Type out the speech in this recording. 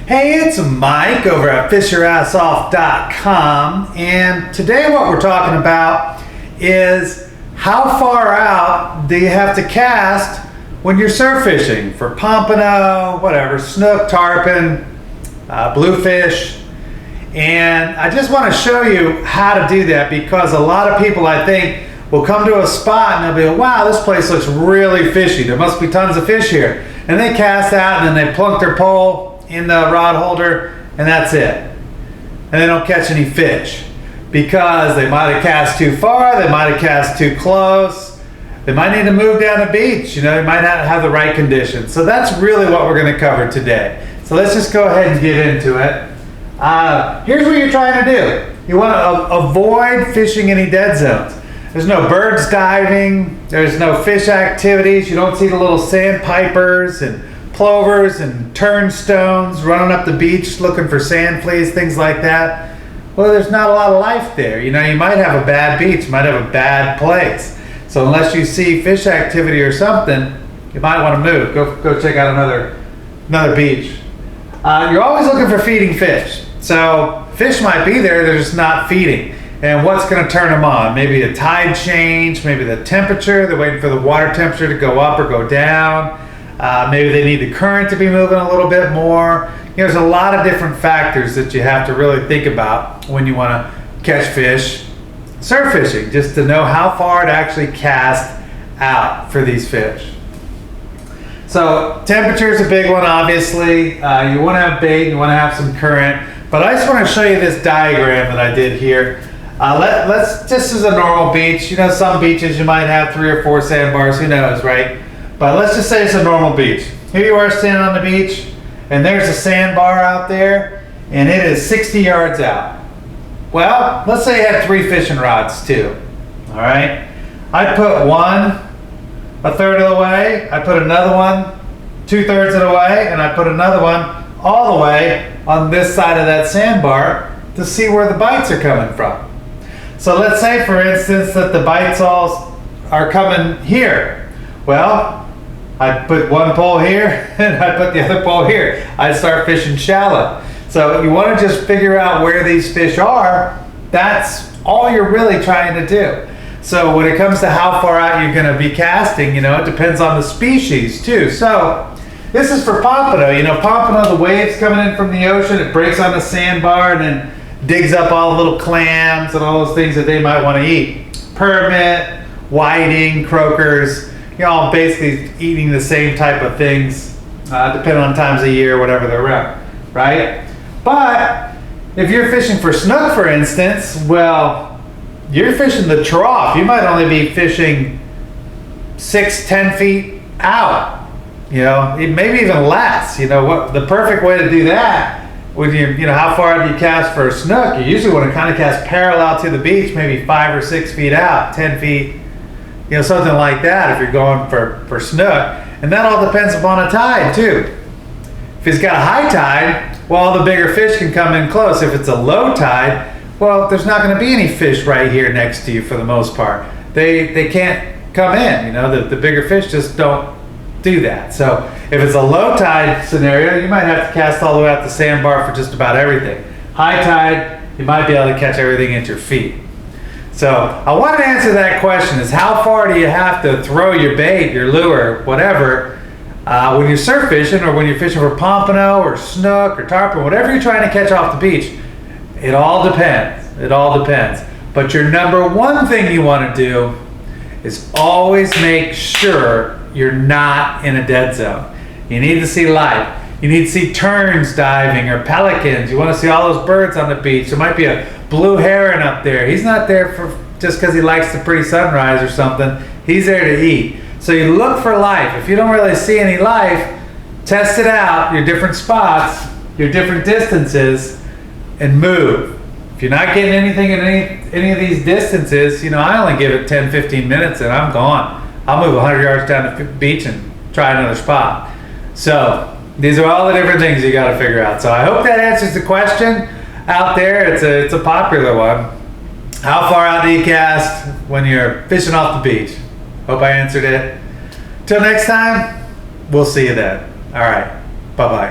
Hey, it's Mike over at fishyourassoff.com, and today what we're talking about is how far out do you have to cast when you're surf fishing for pompano, whatever, snook, tarpon, bluefish. And I just want to show you how to do that, because a lot of people, I think, will come to a spot and they'll be like, wow, this place looks really fishy, there must be tons of fish here, and they cast out and then they plunk their pole in the rod holder and that's it, and they don't catch any fish because they might have cast too far, they might have cast too close, they might need to move down the beach, you know, they might not have the right conditions. So that's really what we're going to cover today. So let's just go ahead and get into it. Here's what you're trying to do. You want to avoid fishing any dead zones. There's no birds diving, there's no fish activities, you don't see the little sandpipers and plovers and turnstones running up the beach looking for sand fleas, things like that. Well, there's not a lot of life there. You know, you might have a bad beach, you might have a bad place. So unless you see fish activity or something, you might want to move. Go check out another beach. You're always looking for feeding fish. So fish might be there, they're just not feeding. And what's going to turn them on? Maybe a tide change, maybe the temperature, they're waiting for the water temperature to go up or go down. Maybe they need the current to be moving a little bit more. You know, there's a lot of different factors that you have to really think about when you want to catch fish surf fishing, just to know how far to actually cast out for these fish. So temperature is a big one, obviously. You want to have bait, you want to have some current, but I just want to show you this diagram that I did here. This is a normal beach. You know, some beaches you might have 3 or 4 sandbars, who knows, right? But let's just say it's a normal beach. Here you are standing on the beach, and there's a sandbar out there, and it is 60 yards out. Well, let's say you had 3 fishing rods too, all right? I put one 1/3 of the way, I put another one 2/3 of the way, and I put another one all the way on this side of that sandbar to see where the bites are coming from. So let's say, for instance, that the bites all are coming here. Well, I put one pole here and I put the other pole here. I start fishing shallow. So you want to just figure out where these fish are. That's all you're really trying to do. So when it comes to how far out you're going to be casting, you know, it depends on the species too. So this is for pompano. You know, pompano, the waves coming in from the ocean, it breaks on the sandbar and then digs up all the little clams and all those things that they might want to eat. Permit, whiting, croakers, you know, all basically eating the same type of things, depending on times of year, whatever they're around, right? But if you're fishing for snook, for instance, well, you're fishing the trough. You might only be fishing 6-10 feet out, you know, maybe even less. You know, what the perfect way to do that, when you know, how far do you cast for a snook? You usually want to kind of cast parallel to the beach, maybe 5 or 6 feet out, 10 feet, you know, something like that if you're going for snook. And that all depends upon a tide too. If it's got a high tide, well, all the bigger fish can come in close. If it's a low tide, well, there's not going to be any fish right here next to you for the most part. They can't come in, you know, the bigger fish just don't do that. So if it's a low tide scenario, you might have to cast all the way out the sandbar for just about everything. High tide, you might be able to catch everything at your feet. So I want to answer that question, is how far do you have to throw your bait, your lure, whatever, when you're surf fishing or when you're fishing for pompano or snook or tarpon, whatever you're trying to catch off the beach. It all depends. It all depends. But your number one thing you want to do is always make sure you're not in a dead zone. You need to see life. You need to see terns diving or pelicans. You want to see all those birds on the beach. There might be a blue heron up there. He's not there for just because he likes the pretty sunrise or something. He's there to eat. So you look for life. If you don't really see any life, test it out, your different spots, your different distances, and move. If you're not getting anything in any of these distances, you know, I only give it 10-15 minutes and I'm gone. I'll move 100 yards down the beach and try another spot. So these are all the different things you got to figure out. So I hope that answers the question out there. It's a popular one. How far out do you cast when you're fishing off the beach? Hope I answered it. Till next time, we'll see you then. All right, bye-bye.